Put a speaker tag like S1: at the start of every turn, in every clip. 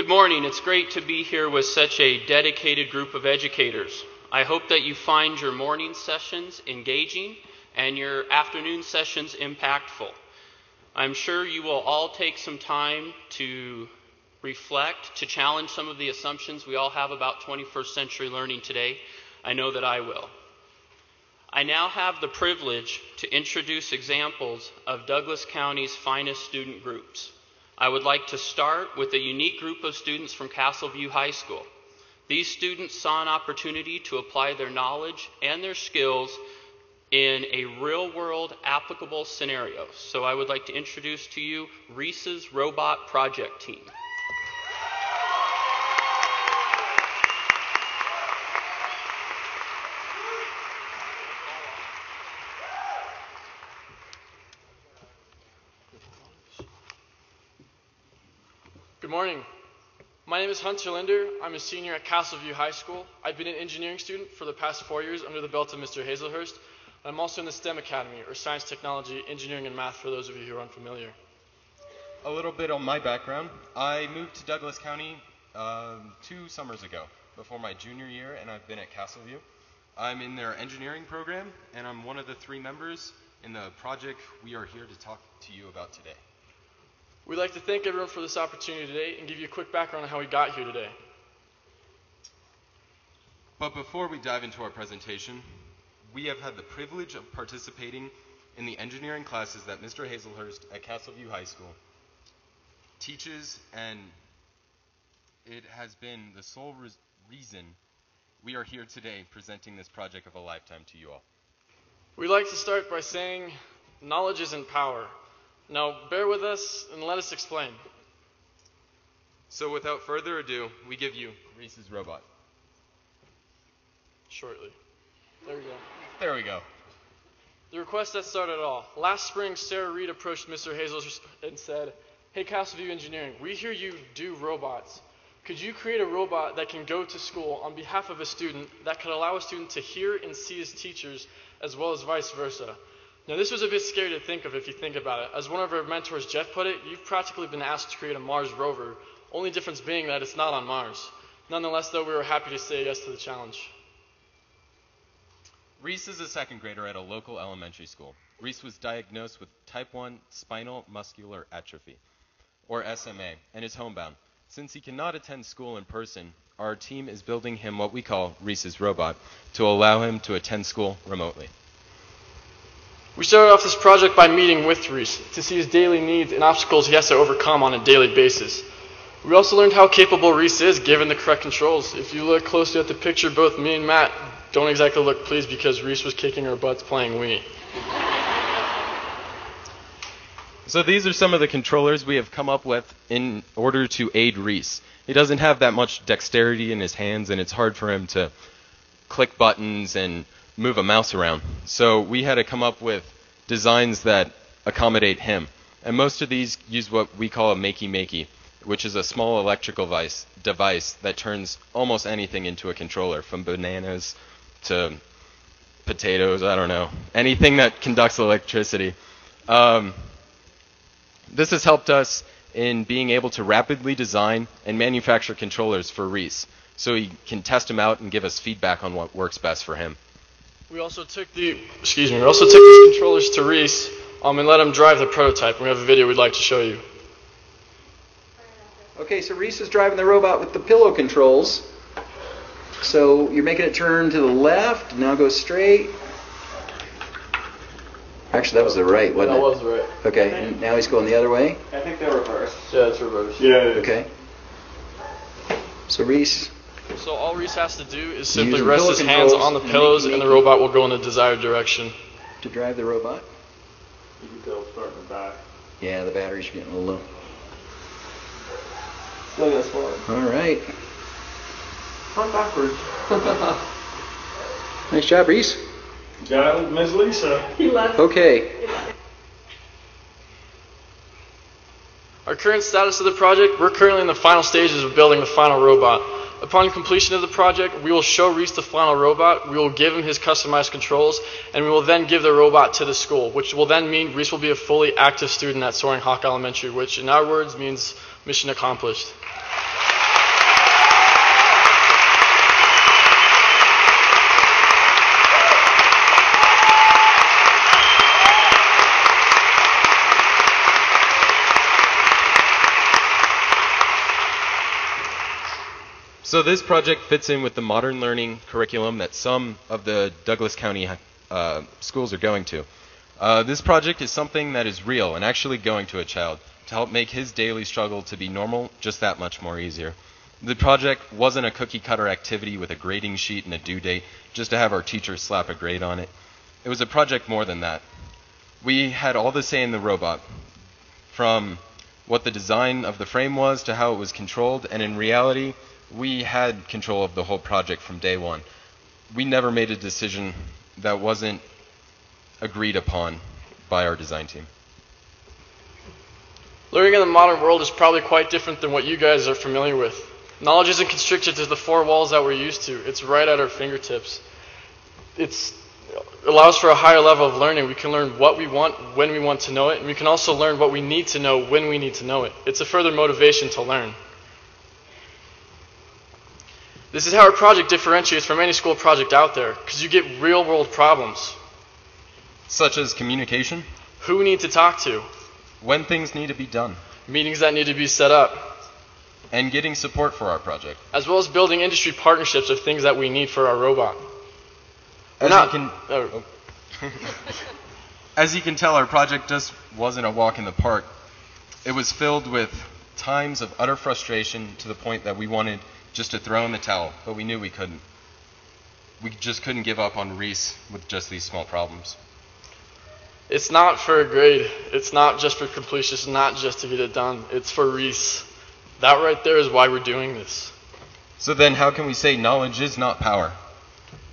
S1: morning. It's great to be here with such a dedicated group of educators. I hope that you find your morning sessions engaging and your afternoon sessions impactful. I'm sure you will all take some time to reflect, to challenge some of the assumptions we all have about 21st century learning today. I know that I will. I now have the privilege to introduce examples of Douglas County's finest student groups. I would like to start with a unique group of students from Castleview High School. These students saw an opportunity to apply their knowledge and their skills in a real-world applicable scenario. So I would like to introduce to you Reese's Robot Project Team.
S2: Good morning. My name is Hunter Linder. I'm a senior at Castleview High School. I've been an engineering student for the past 4 years under the belt of Mr. Hazelhurst. I'm also in the STEM Academy, or Science, Technology, Engineering, and Math for those of you who are unfamiliar.
S3: A little bit on my background. I moved to Douglas County 2 summers ago, before my junior year, and I've been at Castleview. I'm in their engineering program, and I'm one of the 3 members in the project we are here to talk to you about today.
S2: We'd like to thank everyone for this opportunity today and give you a quick background on how we got here today.
S3: But before we dive into our presentation, we have had the privilege of participating in the engineering classes that Mr. Hazelhurst at Castleview High School teaches, and it has been the sole reason we are here today presenting this project of a lifetime to you all.
S2: We'd like to start by saying knowledge isn't power. Now, bear with us and let us explain.
S3: So without further ado, we give you Reese's Robot.
S2: Shortly. There we go.
S3: There we go.
S2: The request that started it all. Last spring, Sarah Reed approached Mr. Hazel and said, "Hey, Castleview Engineering, we hear you do robots. Could you create a robot that can go to school on behalf of a student that could allow a student to hear and see his teachers as well as vice versa?" Now, this was a bit scary to think of if you think about it. As one of our mentors, Jeff, put it, you've practically been asked to create a Mars rover, only difference being that it's not on Mars. Nonetheless, though, we were happy to say yes to the challenge.
S3: Reese is a second grader at a local elementary school. Reese was diagnosed with type 1 spinal muscular atrophy, or SMA, and is homebound. Since he cannot attend school in person, our team is building him what we call Reese's Robot to allow him to attend school remotely.
S2: We started off this project by meeting with Reese to see his daily needs and obstacles he has to overcome on a daily basis. We also learned how capable Reese is given the correct controls. If you look closely at the picture, both me and Matt don't exactly look pleased because Reese was kicking our butts playing Wii.
S3: So these are some of the controllers we have come up with in order to aid Reese. He doesn't have that much dexterity in his hands, and it's hard for him to click buttons and move a mouse around. So we had to come up with designs that accommodate him. And most of these use what we call a makey-makey, which is a small electrical device that turns almost anything into a controller, from bananas to potatoes, I don't know, anything that conducts electricity. This has helped us in being able to rapidly design and manufacture controllers for Reese, so he can test them out and give us feedback on what works best for him.
S2: We also took these controllers to Reese and let him drive the prototype. We have a video we'd like to show you.
S4: Okay, so Reese is driving the robot with the pillow controls. So you're making it turn to the left, now go straight. Actually, that was the right, wasn't it?
S2: That was right.
S4: Okay, and now he's going the other way.
S5: I think they're reversed.
S2: Yeah, it's reversed.
S5: Yeah, it is.
S4: Okay. So Reese.
S2: So all Reese has to do is simply
S4: Using
S2: rest
S4: pillow
S2: his hands
S4: controls
S2: on the
S4: and
S2: pillows and the
S4: makey-makey.
S2: robot will go in the desired direction.
S4: To drive the robot.
S5: You can tell it's starting to back.
S4: Yeah, the batteries are getting a little low.
S5: Look at this one.
S4: All right.
S5: Front backwards.
S4: Nice job, Reese.
S5: Got it, Ms. Lisa.
S4: Okay.
S2: Our current status of the project, we're currently in the final stages of building the final robot. Upon completion of the project, we will show Reese the final robot, we will give him his customized controls, and we will then give the robot to the school, which will then mean Reese will be a fully active student at Soaring Hawk Elementary, which in our words means mission accomplished.
S3: So this project fits in with the modern learning curriculum that some of the Douglas County schools are going to. This project is something that is real and actually going to a child to help make his daily struggle to be normal just that much more easier. The project wasn't a cookie-cutter activity with a grading sheet and a due date just to have our teacher slap a grade on it. It was a project more than that. We had all the say in the robot, from what the design of the frame was to how it was controlled, and in reality, we had control of the whole project from day one. We never made a decision that wasn't agreed upon by our design team.
S2: Learning in the modern world is probably quite different than what you guys are familiar with. Knowledge isn't constricted to the four walls that we're used to. It's right at our fingertips. It allows for a higher level of learning. We can learn what we want when we want to know it, and we can also learn what we need to know when we need to know it. It's a further motivation to learn. This is how our project differentiates from any school project out there, because you get real-world problems.
S3: Such as communication,
S2: Who we need to talk to,
S3: when things need to be done,
S2: meetings that need to be set up,
S3: and getting support for our project.
S2: as well as building industry partnerships of things that we need for our robot.
S3: As you can tell, our project just wasn't a walk in the park. It was filled with times of utter frustration to the point that we wanted just to throw in the towel, but we knew we couldn't. We just couldn't give up on Reese with just these small problems.
S2: It's not for a grade. It's not just for completion. It's not just to get it done. It's for Reese. That right there is why we're doing this.
S3: So then how can we say knowledge is not power?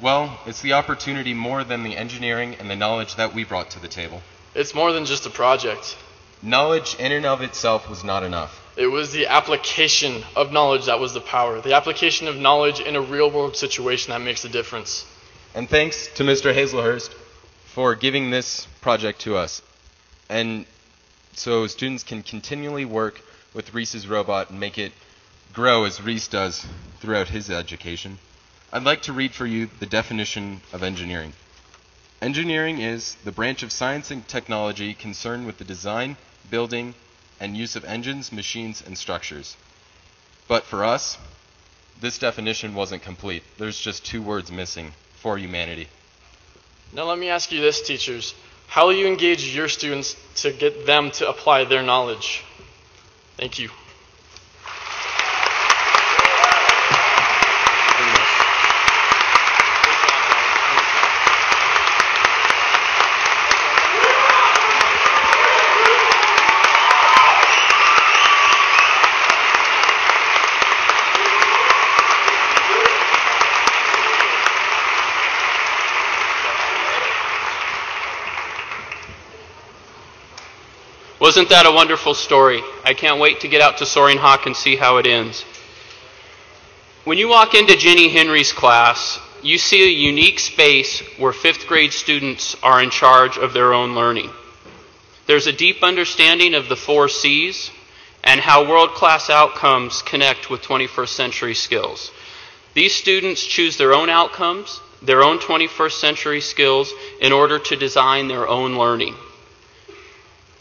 S3: Well, it's the opportunity more than the engineering and the knowledge that we brought to the table.
S2: It's more than just a project.
S3: Knowledge in and of itself was not enough.
S2: It was the application of knowledge that was the power. The application of knowledge in a real-world situation that makes a difference.
S3: And thanks to Mr. Hazelhurst for giving this project to us. And so students can continually work with Reese's robot and make it grow as Reese does throughout his education. I'd like to read for you the definition of engineering. Engineering is the branch of science and technology concerned with the design, building, and use of engines, machines, and structures. But for us, this definition wasn't complete. There's just 2 words missing: for humanity.
S2: Now let me ask you this, teachers. How will you engage your students to get them to apply their knowledge? Thank you.
S1: Wasn't that a wonderful story? I can't wait to get out to Soaring Hawk and see how it ends. When you walk into Jenny Henry's class, you see a unique space where 5th grade students are in charge of their own learning. There's a deep understanding of the 4 C's and how world-class outcomes connect with 21st century skills. These students choose their own outcomes, their own 21st century skills, in order to design their own learning.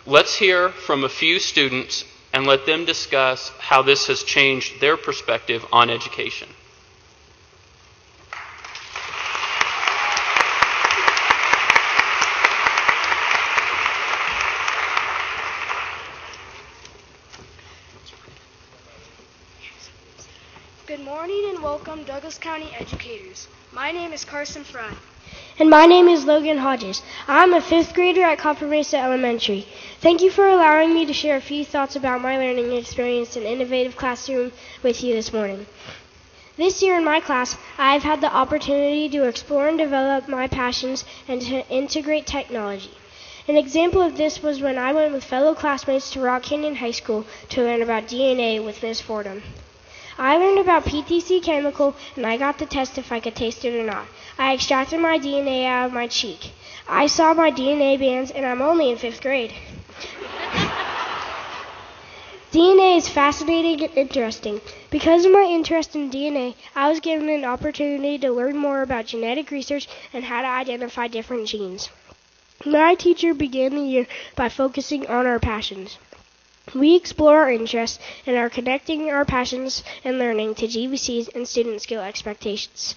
S1: Let's hear from a few students and let them discuss how this has changed their perspective on education.
S6: Good morning and welcome, Douglas County educators. My name is Carson Fry.
S7: And my name is Logan Hodges. I'm a 5th grader at Copper Mesa Elementary. Thank you for allowing me to share a few thoughts about my learning experience in Innovative Classroom with you this morning. This year in my class, I've had the opportunity to explore and develop my passions and to integrate technology. An example of this was when I went with fellow classmates to Rock Canyon High School to learn about DNA with Ms. Fordham. I learned about PTC chemical, and I got to test if I could taste it or not. I extracted my DNA out of my cheek. I saw my DNA bands, and I'm only in 5th grade. DNA is fascinating and interesting. Because of my interest in DNA, I was given an opportunity to learn more about genetic research and how to identify different genes. My teacher began the year by focusing on our passions. We explore our interests and are connecting our passions and learning to GVCs and student skill expectations.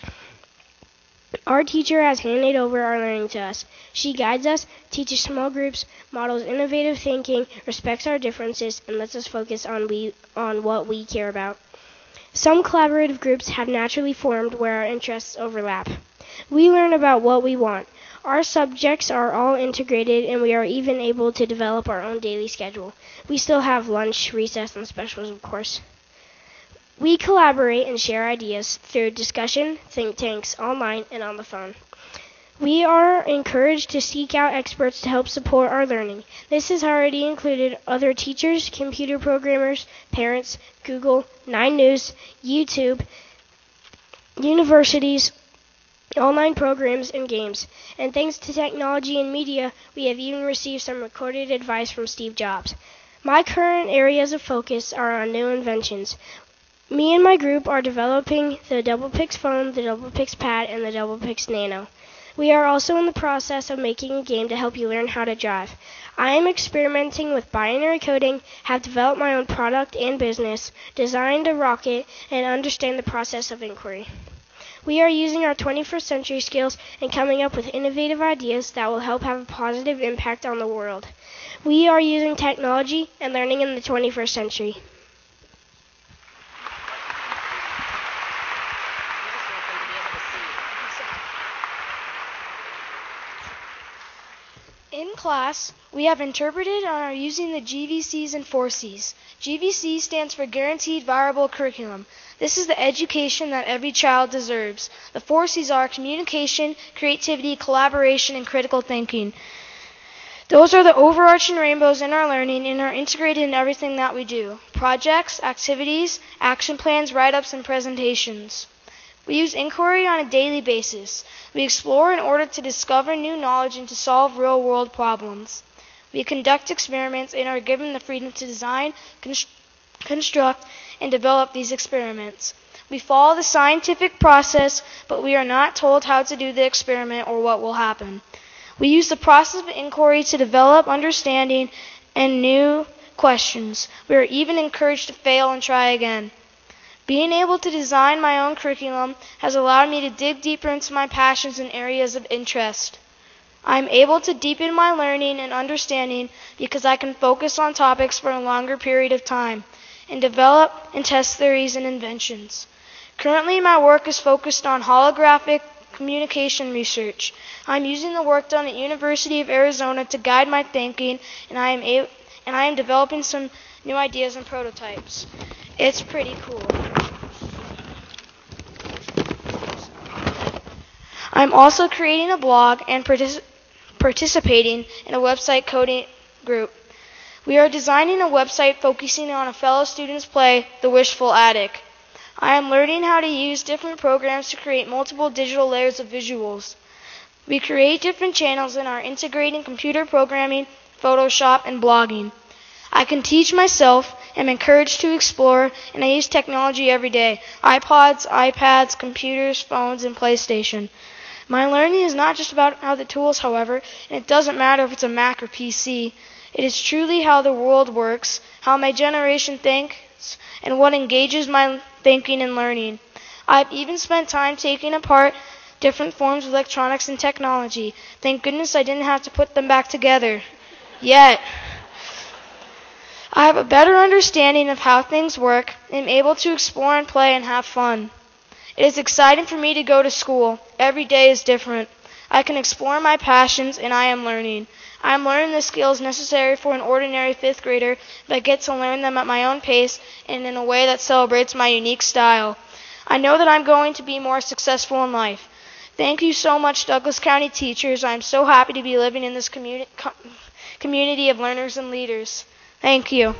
S7: Our teacher has handed over our learning to us. She guides us, teaches small groups, models innovative thinking, respects our differences, and lets us focus on what we care about. Some collaborative groups have naturally formed where our interests overlap. We learn about what we want. Our subjects are all integrated, and we are even able to develop our own daily schedule. We still have lunch, recess, and specials, of course. We collaborate and share ideas through discussion, think tanks, online, and on the phone. We are encouraged to seek out experts to help support our learning. This has already included other teachers, computer programmers, parents, Google, 9 News, YouTube, universities, online programs, and games. And thanks to technology and media, we have even received some recorded advice from Steve Jobs. My current areas of focus are on new inventions. Me and my group are developing the Double Pix phone, the Double Pix pad, and the Double Pix Nano. We are also in the process of making a game to help you learn how to drive. I am experimenting with binary coding, have developed my own product and business, designed a rocket, and understand the process of inquiry. We are using our 21st century skills and coming up with innovative ideas that will help have a positive impact on the world. We are using technology and learning in the 21st century.
S6: In class, we have interpreted and are using the GVCs and 4Cs. GVC stands for Guaranteed Viable Curriculum. This is the education that every child deserves. The 4Cs are communication, creativity, collaboration, and critical thinking. Those are the overarching rainbows in our learning and are integrated in everything that we do. Projects, activities, action plans, write-ups, and presentations. We use inquiry on a daily basis. We explore in order to discover new knowledge and to solve real-world problems. We conduct experiments and are given the freedom to design, construct, and develop these experiments. We follow the scientific process, but we are not told how to do the experiment or what will happen. We use the process of inquiry to develop understanding and new questions. We are even encouraged to fail and try again. Being able to design my own curriculum has allowed me to dig deeper into my passions and areas of interest. I am able to deepen my learning and understanding because I can focus on topics for a longer period of time and develop and test theories and inventions. Currently, my work is focused on holographic communication research. I'm using the work done at University of Arizona to guide my thinking, and I am developing some new ideas and prototypes. It's pretty cool. I'm also creating a blog and participating in a website coding group. We are designing a website focusing on a fellow student's play, The Wishful Attic. I am learning how to use different programs to create multiple digital layers of visuals. We create different channels and are integrating computer programming, Photoshop, and blogging. I can teach myself, am encouraged to explore, and I use technology every day. iPods, iPads, computers, phones, and PlayStation. My learning is not just about how the tools, however, and it doesn't matter if it's a Mac or PC. It is truly how the world works, how my generation thinks, and what engages my thinking and learning. I've even spent time taking apart different forms of electronics and technology. Thank goodness I didn't have to put them back together. Yet. I have a better understanding of how things work and am able to explore and play and have fun. It is exciting for me to go to school. Every day is different. I can explore my passions and I am learning. I am learning the skills necessary for an ordinary 5th grader, but I get to learn them at my own pace and in a way that celebrates my unique style. I know that I'm going to be more successful in life. Thank you so much, Douglas County teachers. I am so happy to be living in this community of learners and leaders. Thank you.